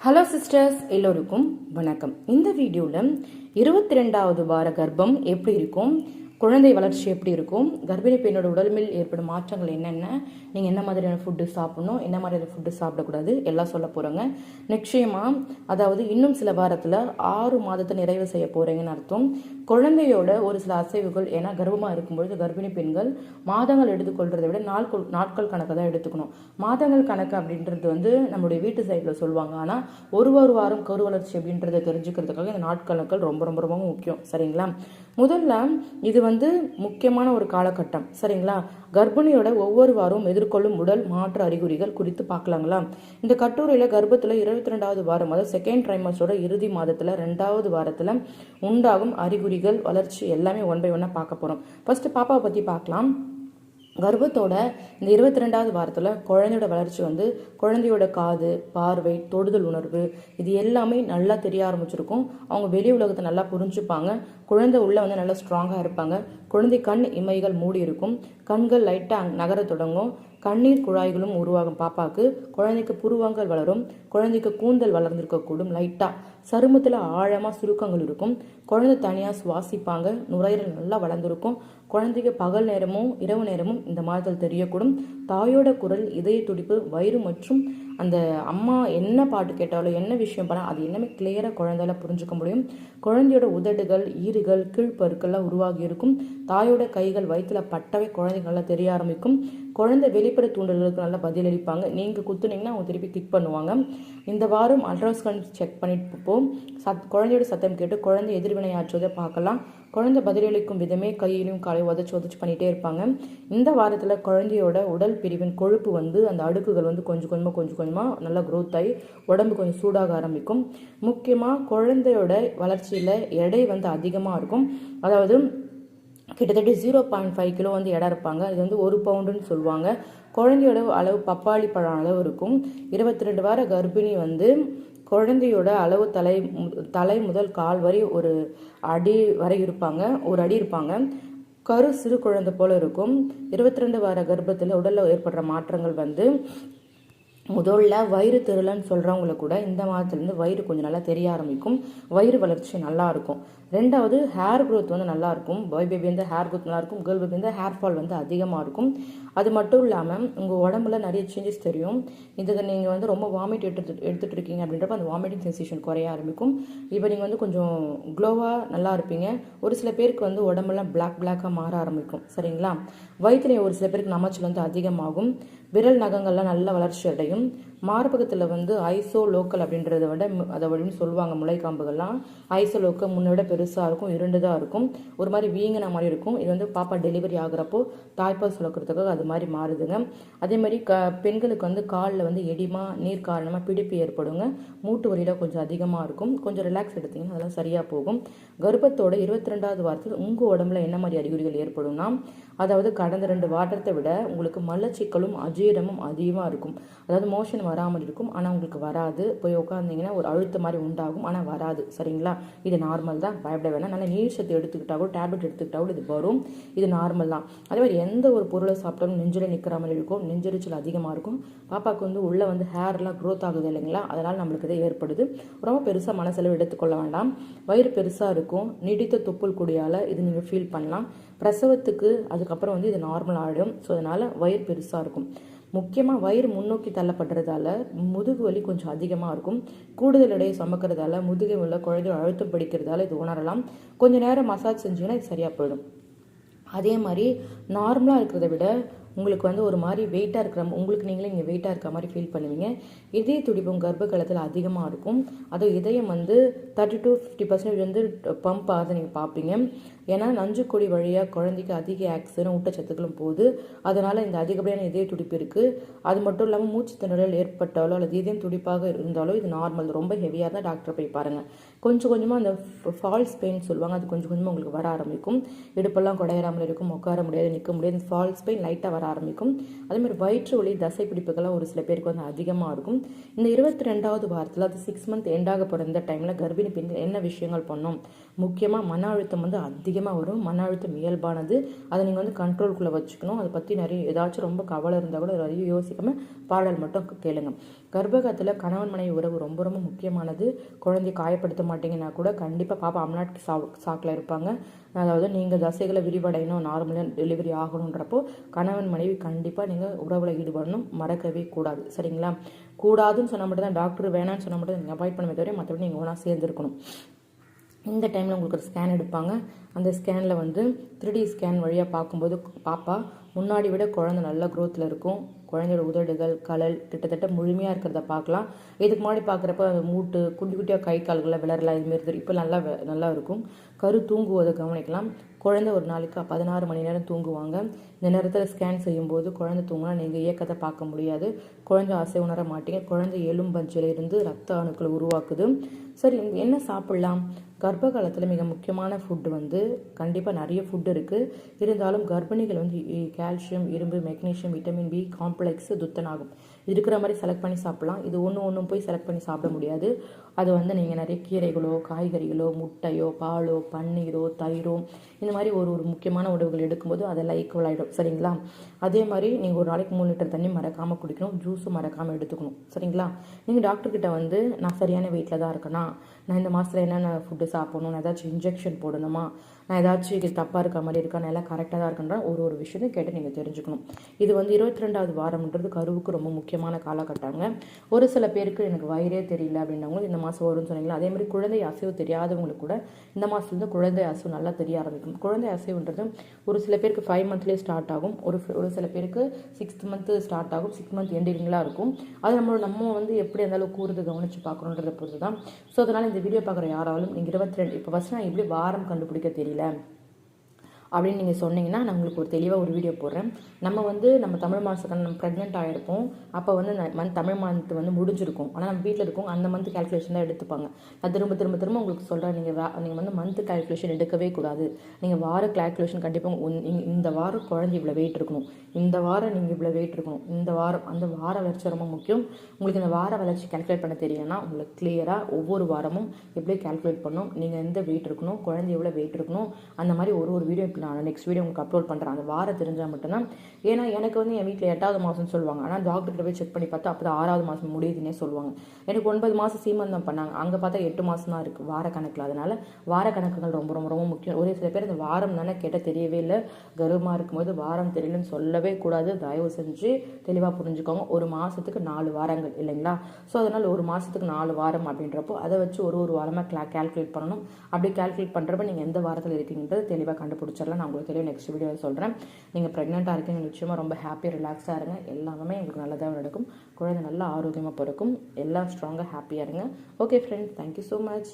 Hello sisters, எல்லோருக்கும் வணக்கம். இந்த வீடியோவில் 22வது வார கர்ப்பம் எப்படி இருக்கும், குழந்தை வளர்ச்சி எப்படி இருக்கும், கர்ப்பிணி பெண்ணோட உடல்மில் ஏற்படும் மாற்றங்கள் என்னென்ன, நீங்கள் என்ன மாதிரியான ஃபுட்டு சாப்பிடணும், என்ன மாதிரியான ஃபுட்டு சாப்பிடக்கூடாது எல்லாம் சொல்ல போகிறோங்க. நிச்சயமாக அதாவது இன்னும் சில வாரத்தில் 6 மாதத்தை நிறைவு செய்ய போகிறீங்கன்னு அர்த்தம். குழந்தையோட ஒரு சில அசைவுகள், ஏன்னா கர்ப்பமாக இருக்கும்பொழுது கர்ப்பிணி பெண்கள் மாதங்கள் எடுத்துக்கொள்றதை விட நாட்கள் கணக்கு தான் எடுத்துக்கணும். மாதங்கள் கணக்கு அப்படின்றது வந்து நம்மளுடைய வீட்டு சைடில் சொல்லுவாங்க. ஆனால் ஒரு வாரம் கரு வளர்ச்சி அப்படின்றத தெரிஞ்சுக்கிறதுக்காக இந்த நாட்கணக்கள் ரொம்ப ரொம்ப ரொம்ப முக்கியம். சரிங்களா? முதல்ல இது வந்து முக்கியமான ஒரு காலகட்டம். சரிங்களா? கர்ப்பிணியோட ஒவ்வொரு வாரமும் எதிர்கொள்ளும் உடல் மாற்ற அறிகுறிகள் குறித்து பார்க்கலாங்களா? இந்த கட்டுரையில் கர்ப்பத்தில் 22வது வாரம், அதாவது செகண்ட் ட்ரைமஸ்டரோட இறுதி மாதத்தில் 2வது வாரத்தில் உண்டாகும் அறிகுறிகள், வளர்ச்சி எல்லாமே ஒன் பை ஒன்னாக பார்க்க போகிறோம். ஃபர்ஸ்ட் பாப்பாவை பற்றி பார்க்கலாம். கர்ப்பத்தோட இந்த 22வது வாரத்தில் குழந்தையோட வளர்ச்சி வந்து குழந்தையோட காது, பார்வை, தொடுதல் உணர்வு இது எல்லாமே நல்லா தெரிய ஆரம்பிச்சிருக்கும். அவங்க வெளி உலகத்தை நல்லா புரிஞ்சுப்பாங்க. குழந்தை உள்ள வந்து நல்லா ஸ்ட்ராங்காக இருப்பாங்க. குழந்தை கண் இமைகள் மூடி இருக்கும். கண்கள் லைட்டாக நகர தொடங்கும். கண்ணீர் குழாய்களும் உருவாகும். பாப்பாவுக்கு குழந்தைக்கு புருவங்கள் வளரும். குழந்தைக்கு கூந்தல் வளர்ந்துருக்கக்கூடும். லைட்டாக சருமத்தில் ஆழமாக சுருக்கங்கள் இருக்கும். குழந்தை தனியாக சுவாசிப்பாங்க. நுரையீரல் நல்லா வளர்ந்துருக்கும். குழந்தைக்கு பகல் நேரமும் இரவு நேரமும் இந்த மாதத்தில் தெரியக்கூடும். தாயோட குரல், இதய துடிப்பு, வயிறு மற்றும் அந்த அம்மா என்ன பாட்டு கேட்டாலும் என்ன விஷயம் பண்ணால் அது எல்லாமே கிளியராக குழந்தையால புரிஞ்சுக்க முடியும். குழந்தையோட உதடுகள், ஈறுகள், கீழ்ப்பருக்கெல்லாம் உருவாகி இருக்கும். தாயோட கைகள் வயிற்றுல பட்டவே குழந்தைக்கு நல்லா தெரிய ஆரம்பிக்கும். குழந்தை வெளிப்புற தூண்டல்களுக்கு நல்லா பதிலளிப்பாங்க. நீங்கள் குத்துனீங்கன்னா அவங்க திருப்பி கிக் பண்ணுவாங்க. இந்த வாரம் அல்ட்ராசவுண்ட் செக் பண்ணிட்டு போம். குழந்தையோட சத்தம் கேட்டு குழந்தை எதிர்வினை ஆற்றுவதை பார்க்கலாம். குழந்தை பதிலளிக்கும் விதமே கையிலையும் காலையும் உதச்சு பண்ணிகிட்டே இருப்பாங்க. இந்த வாரத்தில் குழந்தையோட உடல் பிரிவின் கொழுப்பு வந்து அந்த அடுக்குகள் வந்து கொஞ்சம் கொஞ்சமாக நல்லா க்ரோத் ஆகி உடம்பு கொஞ்சம் சூடாக ஆரம்பிக்கும். முக்கியமாக குழந்தையோட வளர்ச்சியில் எடை வந்து அதிகமாக இருக்கும். அதாவது கிட்டத்தட்ட 0.5 கிலோ வந்து எடை இருப்பாங்க. இது வந்து 1 பவுண்டுன்னு சொல்லுவாங்க. குழந்தையோட அளவு பப்பாளி பழம் அளவு இருக்கும். 22 வார கர்ப்பிணி வந்து குழந்தையோட அளவு தலை முதல் கால் வரை ஒரு அடி வரை இருப்பாங்க. ஒரு அடி இருப்பாங்க. கரு சிறு குழந்தை போல இருக்கும். 22 வார கர்ப்பத்தில் உடலில் ஏற்படுற மாற்றங்கள் வந்து முதல்ல வயிறு தெருலன்னு சொல்கிறவங்கள கூட இந்த மாதத்துலேருந்து வயிறு கொஞ்சம் நல்லா தெரிய ஆரம்பிக்கும். வயிறு வளர்ச்சி நல்லா இருக்கும். ரெண்டாவது ஹேர் க்ரோத் வந்து நல்லா இருக்கும். பாய் பேபி வந்து ஹேர் க்ரோத் நல்லா இருக்கும். கேர்ள் பேபி வந்து ஹேர் ஃபால் வந்து அதிகமாக இருக்கும். அது மட்டும் இல்லாமல் உங்கள் உடம்புல நிறைய சேஞ்சஸ் தெரியும். இதுக்கு நீங்கள் வந்து ரொம்ப வாமிட் எடுத்துகிட்டு இருக்கீங்க அப்படின்றப்ப அந்த வாமிட்டிங் சென்சேஷன் குறைய ஆரம்பிக்கும். இப்போ நீங்கள் வந்து கொஞ்சம் க்ளோவாக நல்லா இருப்பீங்க. ஒரு சில பேருக்கு வந்து உடம்பெல்லாம் பிளாக்காக மாற ஆரம்பிக்கும். சரிங்களா? வயிற்றுல ஒரு சில பேருக்கு நமைச்சல் வந்து அதிகமாகும். விரல் நகங்கள்லாம் நல்ல வளர்ச்சி அடையும். மார்பகத்தில் வந்து ஐசோ லோக்கல் அப்படின்றத விட அதை அப்படின்னு சொல்லுவாங்க. முளைக்காம்புகள்லாம் ஐசோ லோக்கல் முன்னை விட பெருசாக இருக்கும். இருண்டுதாக இருக்கும். ஒரு மாதிரி வீங்கின மாதிரி இருக்கும். இது வந்து பாப்பா டெலிவரி ஆகுறப்போ தாய்ப்பால் சுரக்கிறதுக்காக அது மாதிரி மாறுதுங்க. அதே மாதிரி பெண்களுக்கு வந்து காலில் வந்து எடிமா, நீர் காரணமாக பிடிப்பு ஏற்படுங்க. மூட்டு வலியில் கொஞ்சம் அதிகமாக இருக்கும். கொஞ்சம் ரிலாக்ஸ் எடுத்தீங்கன்னா அதெல்லாம் சரியாக போகும். கர்ப்பத்தோட 22வது வாரத்தில் உங்கள் உடம்புல என்ன மாதிரி அறிகுறிகள் ஏற்படும்னா, அதாவது கடந்த 2 வாரத்தை விட உங்களுக்கு மலச்சிக்கலும் அஜீரணமும் அதிகமாக இருக்கும். அதாவது மோஷன் வராமல் இருக்கும். ஆனால் உங்களுக்கு வராது. போய் உட்காந்திங்கன்னா ஒரு அழுத்த மாதிரி உண்டாகும். ஆனால் வராது. சரிங்களா? இது நார்மல் தான், பயப்பட வேணாம். நல்லா நீர் சத்து எடுத்துக்கிட்டாவோ டேப்லெட் எடுத்துக்கிட்டாவோ இது வரும். இது நார்மல் தான். அதே மாதிரி எந்த ஒரு பொருளை சாப்பிட்டாலும் நெஞ்சில் நிற்கிற மாதிரி இருக்கும். நெஞ்சரிச்சல் அதிகமாக இருக்கும். பாப்பாவுக்கு வந்து உள்ளே வந்து ஹேர்லாம் க்ரோத் ஆகுது இல்லைங்களா? அதனால் நம்மளுக்கு இதை ஏற்படுது. ரொம்ப பெருசாக மனசெலவு எடுத்துக்கொள்ள வேண்டாம். வயிறு பெருசாக இருக்கும். நீடித்த தொப்புள் கொடியால் இது நீங்கள் ஃபீல் பண்ணலாம். பிரசவத்துக்கு அதுக்கப்புறம் வந்து இது நார்மல் ஆகிடும். ஸோ அதனால் வயிறு பெருசாக இருக்கும். முக்கியமாக வயிறு முன்னோக்கி தள்ளப்படுறதால முதுகு வலி கொஞ்சம் அதிகமாக இருக்கும். கூடுதல் எடையை சுமக்கிறதால முதுகை உள்ள குழந்தை அழுத்தம் பிடிக்கிறதால இது உணரலாம். கொஞ்சம் நேரம் மசாஜ் செஞ்சிங்கன்னா இது சரியாக போயிடும். அதே மாதிரி நார்மலாக இருக்கிறத விட உங்களுக்கு வந்து ஒரு மாதிரி வெயிட்டாக இருக்கிற உங்களுக்கு நீங்களே இங்கே வெயிட்டாக இருக்கிற மாதிரி ஃபீல் பண்ணுவீங்க. இதய துடிப்பும் கர்ப்ப காலத்தில் அதிகமாக இருக்கும். அதுவும் இதயம் வந்து 30 to 50% வந்து பம்ப் ஆகுது நீங்கள் பார்ப்பீங்க. ஏன்னா நஞ்சுக்கொடி வழியாக குழந்தைக்கு அதிக ஆக்சிஜனும் ஊட்டச்சத்துக்களும் போகுது. அதனால் இந்த அதிகப்படியான இதய துடிப்பு இருக்குது. அது மட்டும் இல்லாமல் மூச்சு திணறல் ஏற்பட்டாலோ அல்லது இதயம் துடிப்பாக இருந்தாலோ இது நார்மல். ரொம்ப ஹெவியாக இருந்தால் டாக்டரை போய் பாருங்கள். கொஞ்சம் கொஞ்சமாக அந்த ஃபால்ஸ் பெயின் சொல்லுவாங்க. அது கொஞ்சம் கொஞ்சமாக உங்களுக்கு வர ஆரம்பிக்கும். இடுப்பெல்லாம் குடையாமல் இருக்கும். உட்கார முடியாது, நிற்க முடியாது. ஃபால்ஸ் பெயின் லைட்டாக வர வர ஆரம்பிக்கும். அதேமாதிரி வயிற்று வலி தசை பிடிப்புகள்லாம் ஒரு சில பேருக்கு வந்து அதிகமாக இருக்கும். இந்த 22வது வாரத்தில் அது 6 மந்த் எண்டாக போகிற இந்த டைமில் கர்ப்பிணி பெண்கள் என்ன விஷயங்கள் பண்ணணும்? முக்கியமாக மன அழுத்தம் வந்து அதிகமாக வரும். மன அழுத்தம் இயல்பானது. அதை நீங்கள் வந்து கண்ட்ரோல்குள்ளே வச்சுக்கணும். அதை பற்றி நிறைய ஏதாச்சும் ரொம்ப கவலை இருந்தால் கூட நிறைய யோசிக்காமல் பாடல் மட்டும் கேளுங்க. கர்ப்பகாலத்தில் கணவன் மனைவி உறவு ரொம்ப ரொம்ப முக்கியமானது. குழந்தை காயப்படுத்த மாட்டீங்கன்னா கூட கண்டிப்பாக பாப்பா அம்நாட் சாக்கில் இருப்பாங்க. அதாவது நீங்கள் தசைகளை விரிவடையணும், நார்மலாக டெலிவரி ஆகணுன்றப்போ கணவன் மனைவி கண்டிப்பாக நீங்கள் உறவில் ஈடுபடணும், மறக்கவே கூடாது. சரிங்களா? கூடாதுன்னு சொன்னால் மட்டும் தான், டாக்டர் வேணான்னு சொன்னால் மட்டும் நீங்கள் அவாய்ட் பண்ணவே தவிர மற்றபடி நீங்கள் ஒன்றா சேர்ந்துருக்கணும். இந்த டைமில் உங்களுக்கு ஒரு ஸ்கேன் எடுப்பாங்க. அந்த ஸ்கேனில் வந்து 3D ஸ்கேன் வழியாக பார்க்கும்போது பாப்பா முன்னாடி விட குழந்தை நல்ல க்ரோத்தில் இருக்கும். குழந்தையோட உதடுகள் கலல் கிட்டத்தட்ட முழுமையாக இருக்கிறத பார்க்கலாம். இதுக்கு முன்னாடி பார்க்குறப்ப அந்த மூட்டு குட்டி குட்டியாக கை கால்களில் விளரலாம் இதுமாரி இப்போ நல்லா இருக்கும். கரு தூங்குவதை கவனிக்கலாம். குழந்தை ஒரு நாளைக்கு 16 மணி நேரம் தூங்குவாங்க. இந்த நேரத்தில் ஸ்கேன் செய்யும்போது குழந்தை தூங்கினா நீங்கள் இயக்கத்தை பார்க்க முடியாது. குழந்தை ஆசை உணர மாட்டீங்க. குழந்தை எலும்பஞ்சிலிருந்து ரத்த அணுக்களை உருவாக்குது. சரி, என்ன சாப்பிட்லாம்? கர்ப்ப காலத்தில் மிக முக்கியமான ஃபுட்டு வந்து கண்டிப்பாக நிறைய ஃபுட் இருக்குது. இருந்தாலும் கர்ப்பிணிகள் வந்து கால்சியம், இரும்பு, மெக்னீஷியம், விட்டமின் பி காம்ப்ளெக்ஸ், துத்தநாகம் இருக்கிற மாதிரி செலக்ட் பண்ணி சாப்பிட்லாம். இது ஒன்றும் போய் செலக்ட் பண்ணி சாப்பிட முடியாது. அது வந்து நீங்கள் நிறைய கீரைகளோ, காய்கறிகளோ, முட்டையோ, பாலோ, பன்னீரோ, தயிரோ இந்த மாதிரி ஒரு முக்கியமான உணவுகள் எடுக்கும்போது அதெல்லாம் ஈக்குவல் ஆகிடும். சரிங்களா? அதே மாதிரி நீங்கள் ஒரு நாளைக்கு 3 லிட்டர் தண்ணி மறக்காமல் குடிக்கணும். ஜூஸும் மறக்காமல் எடுத்துக்கணும். சரிங்களா? நீங்கள் டாக்டர்கிட்ட வந்து நான் சரியான வெயிட்டில் தான் இருக்கேனா, நான் இந்த மாதத்தில் என்னென்ன ஃபுட்டு சாப்பிடணும், நான் ஏதாச்சும் இன்ஜெக்ஷன் போடணுமா, நான் ஏதாச்சும் இது தப்பாக இருக்க மாதிரி இருக்கா, நான் எல்லாம் கரெக்டாக தான் இருக்குன்ற ஒரு விஷயத்தையும் கேட்டு நீங்கள் தெரிஞ்சுக்கணும். இது வந்து 22வது வாரம்ன்றது கருவுக்கு ரொம்ப முக்கியமான காலகட்டங்க. ஒரு சில பேருக்கு எனக்கு வயிறே தெரியல அப்படின்னவங்களும் இந்த மாதம் வரும்னு சொன்னீங்களா, அதே மாதிரி குழந்தை அசைவு தெரியாதவங்களுக்கு கூட இந்த மாதத்துலேருந்து குழந்தை அசைவு நல்லா தெரிய ஆரம்பிக்கும். குழந்தை அசைவுன்றது ஒரு சில பேருக்கு 5 மந்த்லேயே ஸ்டார்ட் ஆகும். ஒரு சில பேருக்கு 6th மந்த் ஸ்டார்ட் ஆகும். 6 மந்த் எண்டிங்லாம் இருக்கும். அது நம்ம வந்து எப்படி இருந்தாலும் கூர்ந்து கவனித்து பார்க்கணுன்றதை பொறுத்து தான். ஸோ அதனால் இந்த வீடியோ பார்க்குற யாராலும் நீங்கள் 22 இப்போ ஃபஸ்ட் நான் எப்படி வாரம் கண்டுபிடிக்க தெரியல அப்படின்னு நீங்கள் சொன்னீங்கன்னா நான் உங்களுக்கு ஒரு தெளிவாக ஒரு வீடியோ போடுறேன். நம்ம தமிழ் மாதத்துக்கு நம்ம ப்ரெக்னென்ட் ஆகிருப்போம். அப்போ வந்து தமிழ் மந்த் வந்து முடிஞ்சிருக்கும். ஆனால் நம்ம வீட்டில் இருக்கோம் அந்த மந்த் கேல்குலேஷன் தான் எடுத்துப்பாங்க. நான் திரும்ப உங்களுக்கு சொல்கிறேன், நீங்கள் வந்து மந்த் கேல்குலேஷன் எடுக்கவே கூடாது. நீங்கள் வார கேல்குலேஷன் கண்டிப்பாக இந்த வாரம் குழந்தை இவ்வளோ வெயிட் இருக்கணும், இந்த வாரம் நீங்கள் இவ்வளோ வெயிட் இருக்கணும், இந்த வாரம் அந்த வார வளர்ச்சி ரொம்ப முக்கியம். உங்களுக்கு இந்த வார வளர்ச்சி கேல்குலேட் பண்ண தெரியும்னா உங்களுக்கு கிளியராக ஒவ்வொரு வாரமும் எப்படி கேல்குலேட் பண்ணணும், நீங்கள் எந்த வெயிட் இருக்கணும், குழந்தை எவ்வளோ வெயிட் இருக்கணும், அந்த மாதிரி ஒரு வீடியோ நான் நெக்ஸ்ட் வீடியோ உங்களுக்கு அப்லோட் பண்ணுறேன். அந்த வாரம் தெரிஞ்சால் மட்டும்தான். ஏன்னா எனக்கு வந்து என் வீட்டில் 8வது மாதம்னு சொல்லுவாங்க. ஆனால் டாக்டர்கிட்ட போய் செக் பண்ணி பார்த்தா அப்போ தான் 6வது மாதம் முடியுதுன்னே சொல்லுவாங்க. எனக்கு 9 மாதம் சீமந்தம் பண்ணாங்க. அங்கே பார்த்தா 8 மாதம் தான் இருக்குது வார கணக்கில். அதனால் வார கணக்குகள் ரொம்ப ரொம்ப ரொம்ப முக்கியம். ஒரு சில பேர் இந்த வாரம் தானே கேட்டால் தெரியவே இல்லை, கர்ப்பமாக இருக்கும்போது வாரம் தெரியலன்னு சொல்லவே கூடாது. தயவு செஞ்சு தெளிவாக புரிஞ்சுக்கோங்க. ஒரு மாதத்துக்கு 4 வாரங்கள் இல்லைங்களா? ஸோ அதனால் ஒரு மாதத்துக்கு 4 வாரம் அப்படின்றப்போ அதை வச்சு ஒரு வாரமாக கேல்குலேட் பண்ணணும். அப்படி கேல்குலேட் பண்ணுறப்ப நீங்கள் எந்த வாரத்தில் இருக்கீங்கன்றது தெளிவாக கண்டுபிடிச்சிடலாம். நான் உங்களுக்கு தெளிவாக நெக்ஸ்ட் வீடியோவில் சொல்கிறேன். நீங்கள் ப்ரெக்னெண்ட்டாக இருக்கீங்க நிச்சயமாக ரொம்ப ஹாப்பியாக ரிலாக்ஸாக இருங்க. எல்லாமே உங்களுக்கு நல்லதாக நடக்கும். குழந்தை நல்லா ஆரோக்கியமாக பிறக்கும். எல்லாம் ஸ்ட்ராங்காக ஹாப்பியாக இருங்க. Okay friends, thank you so much.